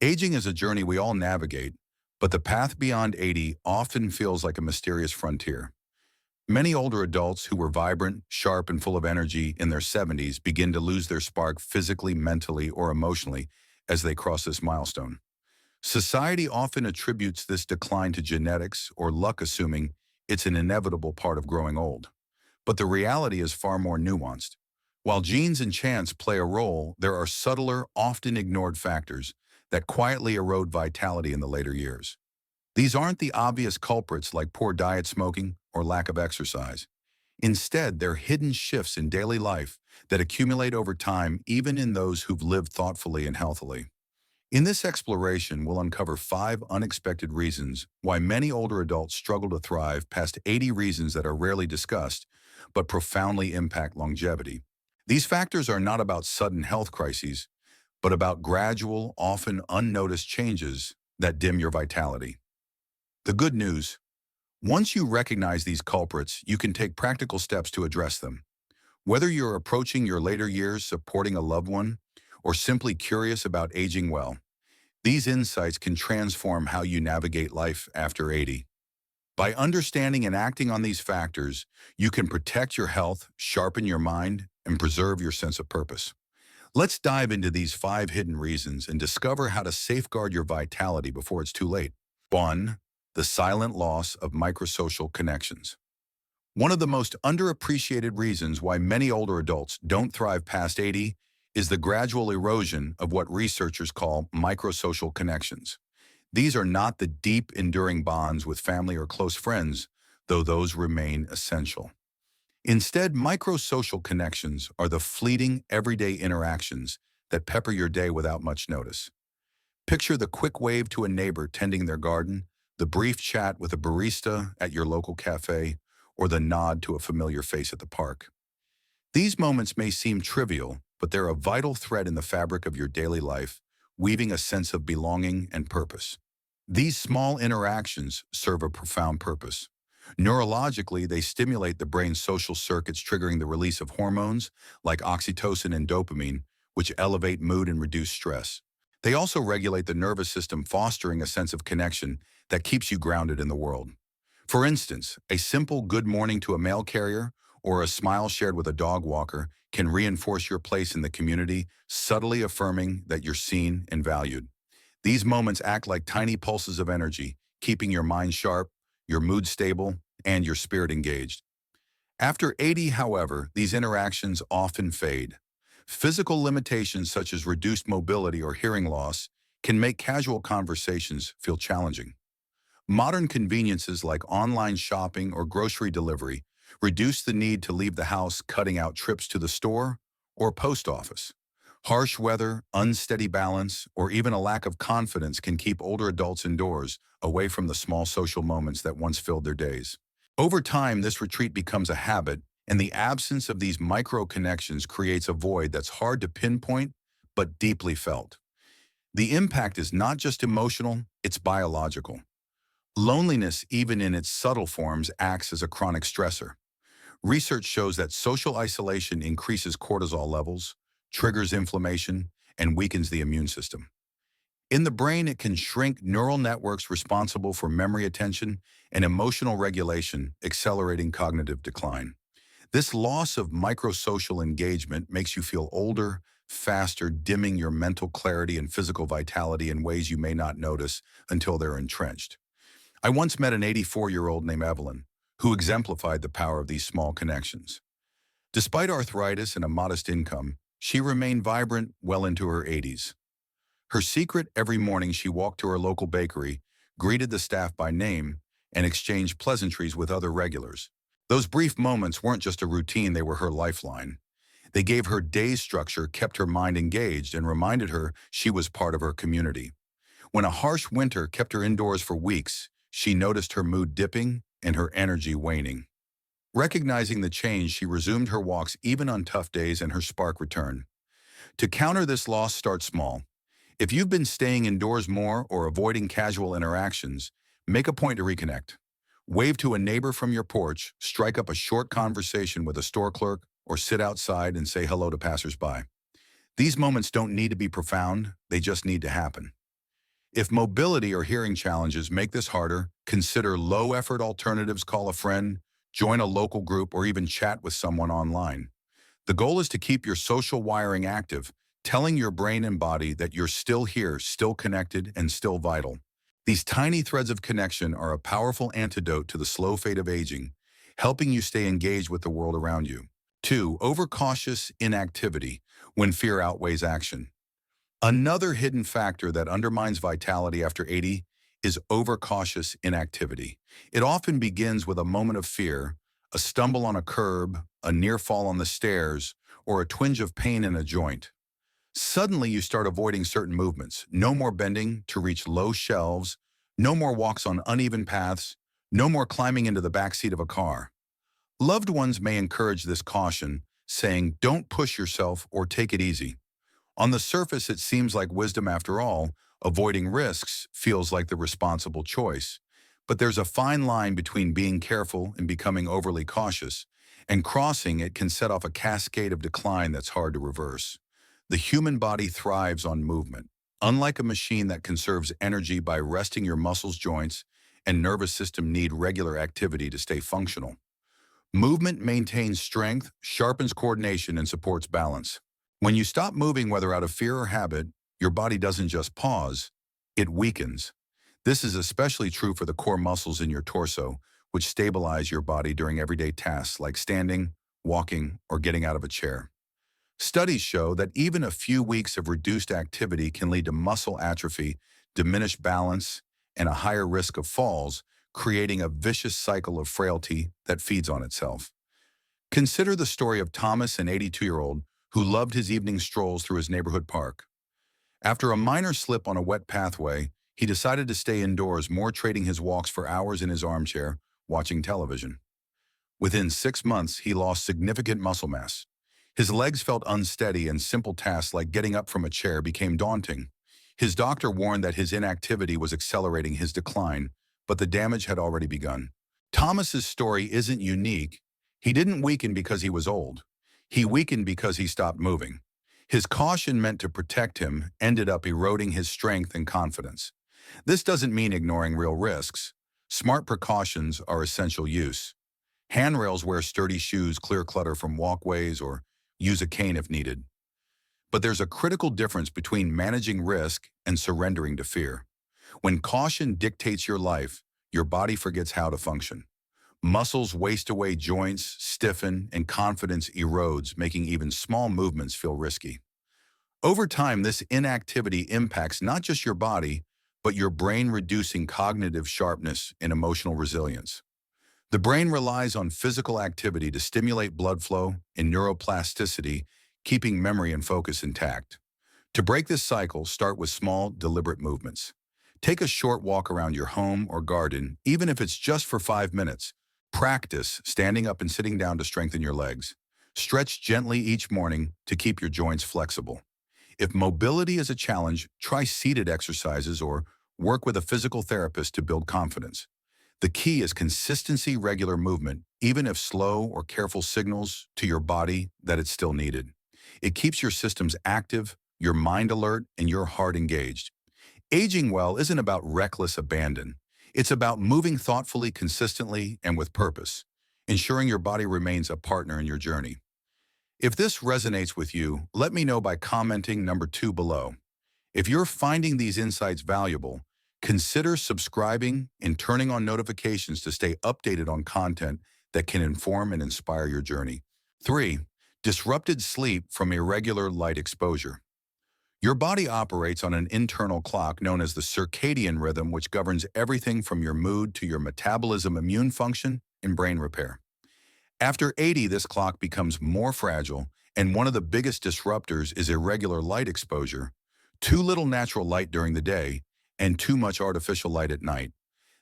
Aging is a journey we all navigate, but the path beyond 80 often feels like a mysterious frontier. Many older adults who were vibrant, sharp, and full of energy in their 70s begin to lose their spark physically, mentally, or emotionally as they cross this milestone. Society often attributes this decline to genetics or luck, assuming it's an inevitable part of growing old. But the reality is far more nuanced. While genes and chance play a role, there are subtler, often ignored factors that quietly erode vitality in the later years. These aren't the obvious culprits like poor diet, smoking, or lack of exercise. Instead, they're hidden shifts in daily life that accumulate over time, even in those who've lived thoughtfully and healthily. In this exploration, we'll uncover 5 unexpected reasons why many older adults struggle to thrive, past 80 reasons that are rarely discussed, but profoundly impact longevity. These factors are not about sudden health crises, but about gradual, often unnoticed changes that dim your vitality. The good news: once you recognize these culprits, you can take practical steps to address them. Whether you're approaching your later years, supporting a loved one, or simply curious about aging well, these insights can transform how you navigate life after 80. By understanding and acting on these factors, you can protect your health, sharpen your mind, and preserve your sense of purpose. Let's dive into these 5 hidden reasons and discover how to safeguard your vitality before it's too late. 1. The silent loss of microsocial connections. One of the most underappreciated reasons why many older adults don't thrive past 80 is the gradual erosion of what researchers call microsocial connections. These are not the deep, enduring bonds with family or close friends, though those remain essential. Instead, microsocial connections are the fleeting, everyday interactions that pepper your day without much notice. Picture the quick wave to a neighbor tending their garden, the brief chat with a barista at your local cafe, or the nod to a familiar face at the park. These moments may seem trivial, but they're a vital thread in the fabric of your daily life, weaving a sense of belonging and purpose. These small interactions serve a profound purpose. Neurologically, they stimulate the brain's social circuits, triggering the release of hormones like oxytocin and dopamine, which elevate mood and reduce stress. They also regulate the nervous system, fostering a sense of connection that keeps you grounded in the world. For instance, a simple good morning to a mail carrier or a smile shared with a dog walker can reinforce your place in the community, subtly affirming that you're seen and valued. These moments act like tiny pulses of energy, keeping your mind sharp, your mood stable, and your spirit engaged. After 80, however, these interactions often fade. Physical limitations such as reduced mobility or hearing loss can make casual conversations feel challenging. Modern conveniences like online shopping or grocery delivery reduce the need to leave the house, cutting out trips to the store or post office. Harsh weather, unsteady balance, or even a lack of confidence can keep older adults indoors, away from the small social moments that once filled their days. Over time, this retreat becomes a habit, and the absence of these micro connections creates a void that's hard to pinpoint but deeply felt. The impact is not just emotional, it's biological. Loneliness, even in its subtle forms, acts as a chronic stressor. Research shows that social isolation increases cortisol levels, triggers inflammation, and weakens the immune system. In the brain, it can shrink neural networks responsible for memory, attention, and emotional regulation, accelerating cognitive decline. This loss of microsocial engagement makes you feel older, faster, dimming your mental clarity and physical vitality in ways you may not notice until they're entrenched. I once met an 84-year-old named Evelyn, who exemplified the power of these small connections. Despite arthritis and a modest income, she remained vibrant well into her 80s. Her secret: every morning she walked to her local bakery, greeted the staff by name, and exchanged pleasantries with other regulars. Those brief moments weren't just a routine, they were her lifeline. They gave her day's structure, kept her mind engaged, and reminded her she was part of her community. When a harsh winter kept her indoors for weeks, she noticed her mood dipping and her energy waning. Recognizing the change, she resumed her walks even on tough days, and her spark returned. To counter this loss, start small. If you've been staying indoors more or avoiding casual interactions, make a point to reconnect. Wave to a neighbor from your porch, strike up a short conversation with a store clerk, or sit outside and say hello to passersby. These moments don't need to be profound, they just need to happen. If mobility or hearing challenges make this harder, consider low-effort alternatives, call a friend, join a local group, or even chat with someone online. The goal is to keep your social wiring active, telling your brain and body that you're still here, still connected, and still vital. These tiny threads of connection are a powerful antidote to the slow fate of aging, helping you stay engaged with the world around you. 2. Overcautious inactivity when fear outweighs action. Another hidden factor that undermines vitality after 80 is overcautious inactivity. It often begins with a moment of fear, a stumble on a curb, a near fall on the stairs, or a twinge of pain in a joint. Suddenly you start avoiding certain movements. No more bending to reach low shelves, no more walks on uneven paths, no more climbing into the backseat of a car. Loved ones may encourage this caution, saying, "Don't push yourself or take it easy." On the surface, it seems like wisdom after all. Avoiding risks feels like the responsible choice. But there's a fine line between being careful and becoming overly cautious, and crossing it can set off a cascade of decline that's hard to reverse. The human body thrives on movement. Unlike a machine that conserves energy by resting, your muscles, joints, and nervous system need regular activity to stay functional. Movement maintains strength, sharpens coordination, and supports balance. When you stop moving, whether out of fear or habit, your body doesn't just pause, it weakens. This is especially true for the core muscles in your torso, which stabilize your body during everyday tasks like standing, walking, or getting out of a chair. Studies show that even a few weeks of reduced activity can lead to muscle atrophy, diminished balance, and a higher risk of falls, creating a vicious cycle of frailty that feeds on itself. Consider the story of Thomas, an 82-year-old who loved his evening strolls through his neighborhood park. After a minor slip on a wet pathway, he decided to stay indoors, more trading his walks for hours in his armchair, watching television. Within 6 months, he lost significant muscle mass. His legs felt unsteady, and simple tasks like getting up from a chair became daunting. His doctor warned that his inactivity was accelerating his decline, but the damage had already begun. Thomas's story isn't unique. He didn't weaken because he was old. He weakened because he stopped moving. His caution, meant to protect him, ended up eroding his strength and confidence. This doesn't mean ignoring real risks. Smart precautions are essential use. Handrails, wear sturdy shoes, clear clutter from walkways, or use a cane if needed. But there's a critical difference between managing risk and surrendering to fear. When caution dictates your life, your body forgets how to function. Muscles waste away, joints stiffen, and confidence erodes, making even small movements feel risky. Over time, this inactivity impacts not just your body, but your brain, reducing cognitive sharpness and emotional resilience. The brain relies on physical activity to stimulate blood flow and neuroplasticity, keeping memory and focus intact. To break this cycle, start with small, deliberate movements. Take a short walk around your home or garden, even if it's just for 5 minutes. Practice standing up and sitting down to strengthen your legs. Stretch gently each morning to keep your joints flexible. If mobility is a challenge, try seated exercises or work with a physical therapist to build confidence. The key is consistency, regular movement, even if slow, or careful signals to your body that it's still needed. It keeps your systems active, your mind alert, and your heart engaged. Aging well isn't about reckless abandon. It's about moving thoughtfully, consistently, and with purpose, ensuring your body remains a partner in your journey. If this resonates with you, let me know by commenting number 2 below. If you're finding these insights valuable, consider subscribing and turning on notifications to stay updated on content that can inform and inspire your journey. 3. Disrupted sleep from irregular light exposure. Your body operates on an internal clock known as the circadian rhythm, which governs everything from your mood to your metabolism, immune function, and brain repair. After 80, this clock becomes more fragile, and one of the biggest disruptors is irregular light exposure. Too little natural light during the day and too much artificial light at night.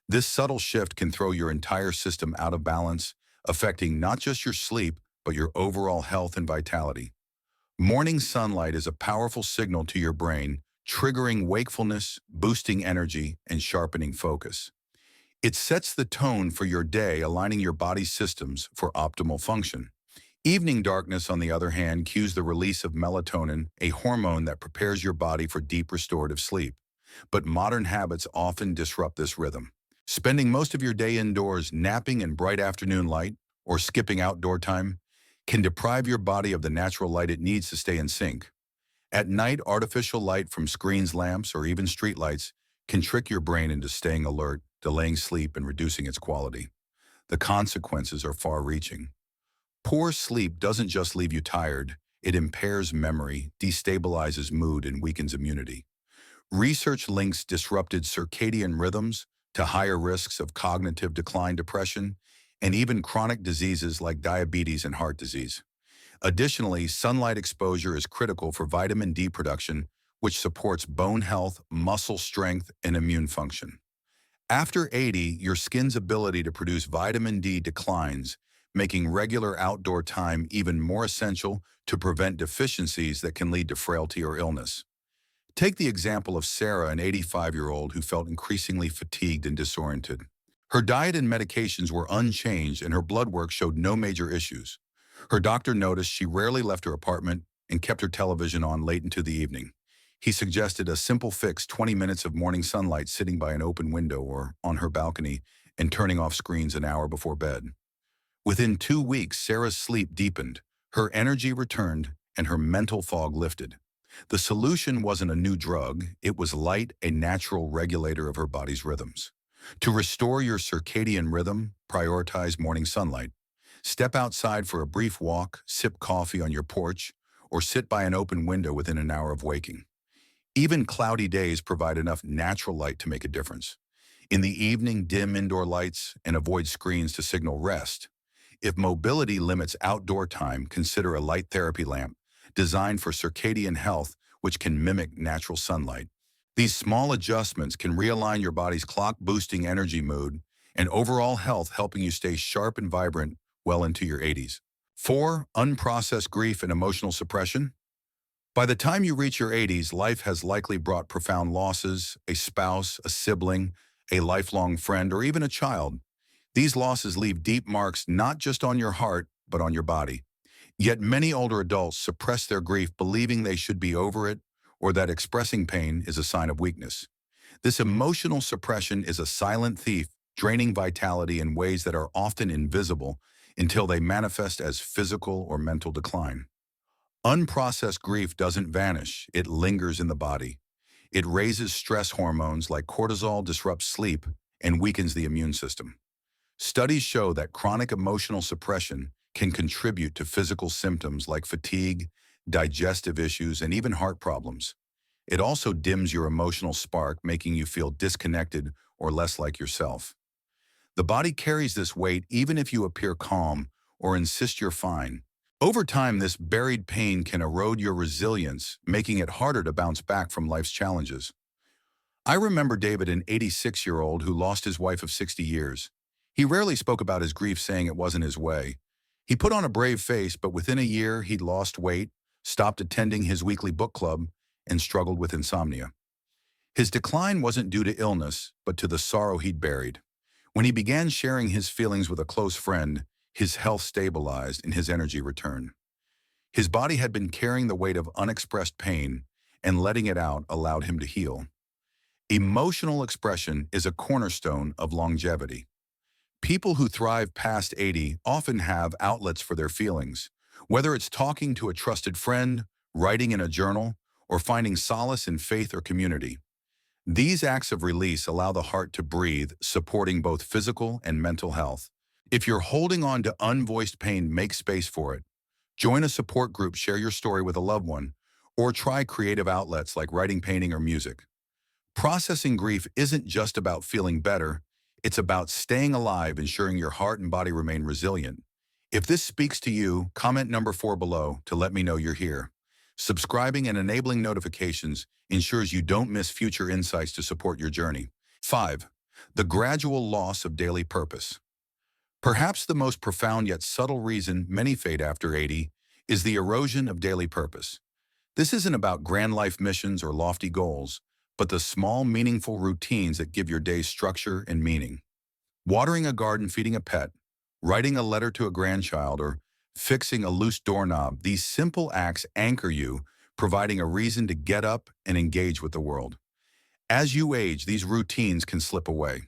This subtle shift can throw your entire system out of balance, affecting not just your sleep, but your overall health and vitality. Morning sunlight is a powerful signal to your brain, triggering wakefulness, boosting energy, and sharpening focus. It sets the tone for your day, aligning your body's systems for optimal function. Evening darkness, on the other hand, cues the release of melatonin, a hormone that prepares your body for deep restorative sleep. but modern habits often disrupt this rhythm. Spending most of your day indoors napping in bright afternoon light or skipping outdoor time can deprive your body of the natural light it needs to stay in sync. At night, artificial light from screens, lamps, or even streetlights can trick your brain into staying alert, delaying sleep, and reducing its quality. The consequences are far-reaching. Poor sleep doesn't just leave you tired, it impairs memory, destabilizes mood, and weakens immunity. Research links disrupted circadian rhythms to higher risks of cognitive decline, depression, and even chronic diseases like diabetes and heart disease. Additionally, sunlight exposure is critical for vitamin D production, which supports bone health, muscle strength, and immune function. After 80, your skin's ability to produce vitamin D declines, making regular outdoor time even more essential to prevent deficiencies that can lead to frailty or illness. Take the example of Sarah, an 85-year-old who felt increasingly fatigued and disoriented. Her diet and medications were unchanged and her blood work showed no major issues. Her doctor noticed she rarely left her apartment and kept her television on late into the evening. He suggested a simple fix: 20 minutes of morning sunlight sitting by an open window or on her balcony and turning off screens an hour before bed. Within 2 weeks, Sarah's sleep deepened, her energy returned, and her mental fog lifted. The solution wasn't a new drug, it was light, a natural regulator of her body's rhythms. To restore your circadian rhythm, prioritize morning sunlight. Step outside for a brief walk, sip coffee on your porch, or sit by an open window within an hour of waking. Even cloudy days provide enough natural light to make a difference. In the evening, dim indoor lights and avoid screens to signal rest. If mobility limits outdoor time, consider a light therapy lamp designed for circadian health, which can mimic natural sunlight. These small adjustments can realign your body's clock, boosting energy, mood, and overall health, helping you stay sharp and vibrant well into your 80s. 4. Unprocessed grief and emotional suppression. By the time you reach your 80s, life has likely brought profound losses: a spouse, a sibling, a lifelong friend, or even a child. These losses leave deep marks not just on your heart, but on your body. Yet many older adults suppress their grief, believing they should be over it or that expressing pain is a sign of weakness. This emotional suppression is a silent thief, draining vitality in ways that are often invisible until they manifest as physical or mental decline. Unprocessed grief doesn't vanish, it lingers in the body. It raises stress hormones like cortisol, disrupts sleep, and weakens the immune system. Studies show that chronic emotional suppression can contribute to physical symptoms like fatigue, digestive issues, and even heart problems. It also dims your emotional spark, making you feel disconnected or less like yourself. The body carries this weight even if you appear calm or insist you're fine. Over time, this buried pain can erode your resilience, making it harder to bounce back from life's challenges. I remember David, an 86-year-old who lost his wife of 60 years. He rarely spoke about his grief, saying it wasn't his way. He put on a brave face, but within a year, he'd lost weight, stopped attending his weekly book club, and struggled with insomnia. His decline wasn't due to illness, but to the sorrow he'd buried. When he began sharing his feelings with a close friend, his health stabilized and his energy returned. His body had been carrying the weight of unexpressed pain, and letting it out allowed him to heal. Emotional expression is a cornerstone of longevity. People who thrive past 80 often have outlets for their feelings, whether it's talking to a trusted friend, writing in a journal, or finding solace in faith or community. These acts of release allow the heart to breathe, supporting both physical and mental health. If you're holding on to unvoiced pain, make space for it. Join a support group, share your story with a loved one, or try creative outlets like writing, painting, or music. Processing grief isn't just about feeling better, it's about staying alive, ensuring your heart and body remain resilient. If this speaks to you, comment number 4 below to let me know you're here. Subscribing and enabling notifications ensures you don't miss future insights to support your journey. 5. The gradual loss of daily purpose. Perhaps the most profound yet subtle reason many fade after 80 is the erosion of daily purpose. This isn't about grand life missions or lofty goals, but the small, meaningful routines that give your days structure and meaning. Watering a garden, feeding a pet, writing a letter to a grandchild, or fixing a loose doorknob, these simple acts anchor you, providing a reason to get up and engage with the world. As you age, these routines can slip away.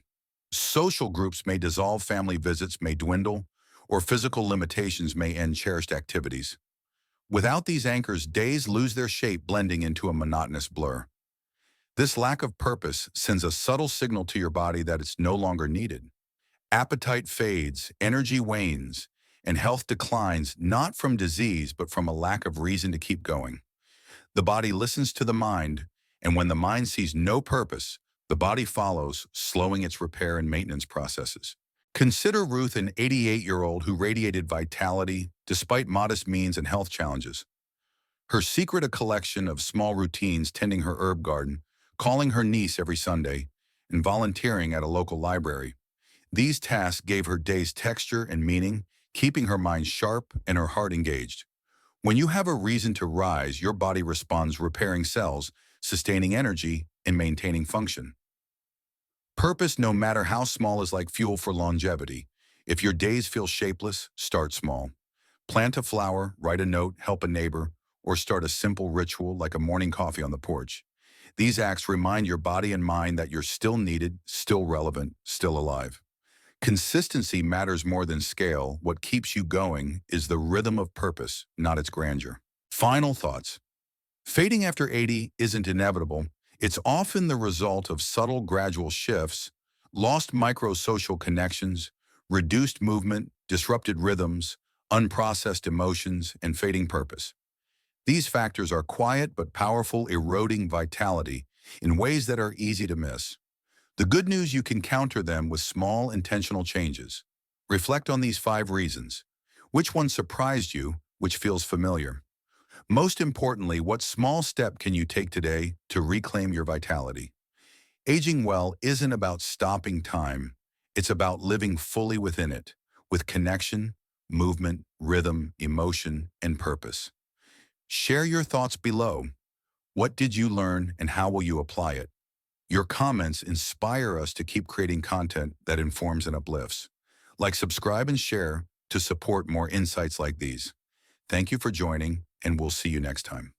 Social groups may dissolve, family visits may dwindle, or physical limitations may end cherished activities. Without these anchors, days lose their shape, blending into a monotonous blur. This lack of purpose sends a subtle signal to your body that it's no longer needed. Appetite fades, energy wanes, and health declines not from disease but from a lack of reason to keep going. The body listens to the mind, and when the mind sees no purpose, the body follows, slowing its repair and maintenance processes. Consider Ruth, an 88-year-old who radiated vitality despite modest means and health challenges. Her secret, a collection of small routines: tending her herb garden, calling her niece every Sunday, and volunteering at a local library. These tasks gave her days texture and meaning, keeping her mind sharp and her heart engaged. When you have a reason to rise, your body responds, repairing cells, sustaining energy, and maintaining function. Purpose, no matter how small, is like fuel for longevity. If your days feel shapeless, start small. Plant a flower, write a note, help a neighbor, or start a simple ritual like a morning coffee on the porch. These acts remind your body and mind that you're still needed, still relevant, still alive. Consistency matters more than scale. What keeps you going is the rhythm of purpose, not its grandeur. Final thoughts. Fading after 80 isn't inevitable. It's often the result of subtle, gradual shifts: lost micro-social connections, reduced movement, disrupted rhythms, unprocessed emotions, and fading purpose. These factors are quiet but powerful, eroding vitality in ways that are easy to miss. The good news: you can counter them with small, intentional changes. Reflect on these 5 reasons. Which one surprised you? Which feels familiar? Most importantly, what small step can you take today to reclaim your vitality? Aging well isn't about stopping time. It's about living fully within it, with connection, movement, rhythm, emotion, and purpose. Share your thoughts below. What did you learn, and how will you apply it? Your comments inspire us to keep creating content that informs and uplifts. Like, subscribe, and share to support more insights like these. Thank you for joining, and we'll see you next time.